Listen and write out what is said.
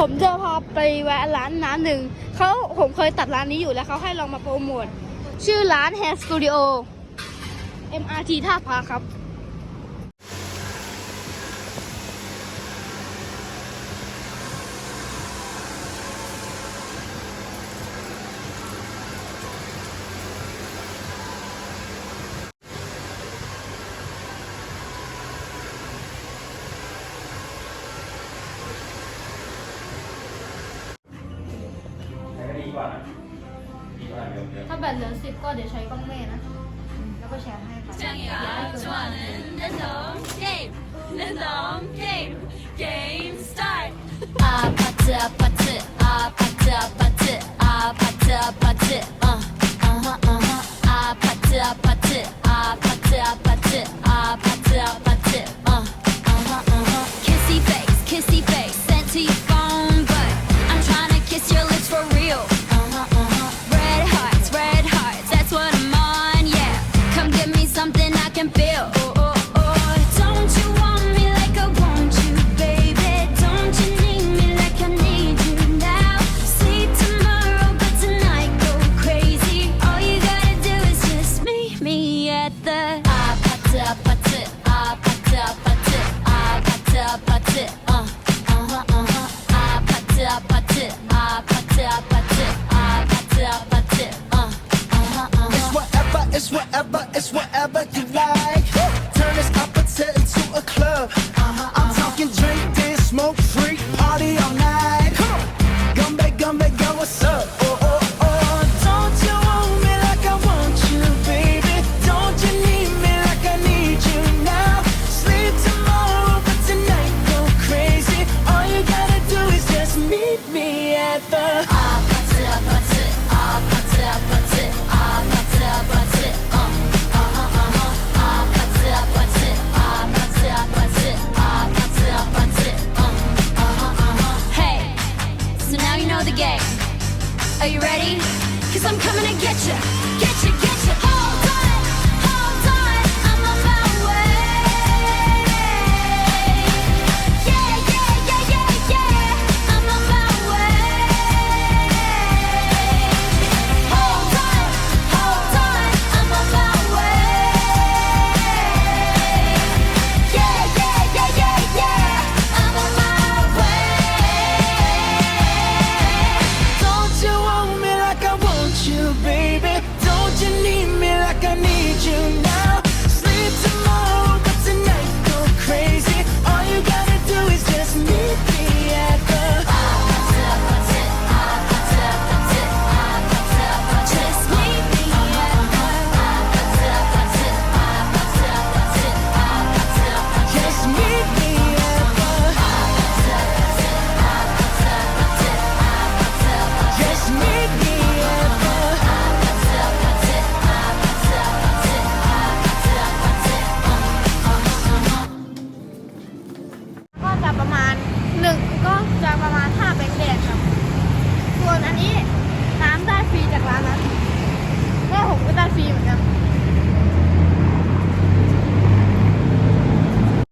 ผมจะพาไปแวะร้านหนึ่งผมเคยตัดร้านนี้อยู่แล้วเขาให้ลองมาโปรโมทชื่อร้าน Hair Studio MRT ท่าพระครับถ้าแบตเหลือ10ก็เดี๋ยวใช้กล้องแม่นะแล้วก็แชร์ให้ค่ะGame start. 아파트 아파트 아파트 아파트 아파트 아파트 아파트 아파트 아파트 아파트 아파트 아파트 kissy face sent to your phone but I'm trying to kiss your lips for real red hearts that's what I'm on yeah come give me something I can feel don't you want me like I want you baby don't you need me like I need you now sleep tomorrow but tonight go crazy all you gotta do is just meet me at the 아파트 아파트 아파트 아파트 아파트 아파트 아파트 아파트 아파트 아파트 아파트 아파트 It's whatever you like. Turn this opposite into a club. I'm talking drink, this smoke free, party all night. Come back, go, what's up? Don't you want me like I want you, baby? Don't you need me like I need you now? Sleep tomorrow, but tonight go crazy. All you gotta do is just meet me at the 아파트 아파트 아파트 아파트 아파트 아파트 아파트 아파트 아파트 아파트 아파트 Hey, so now you know the game. Are you ready? 'Cause I'm coming to get you, get you, get you.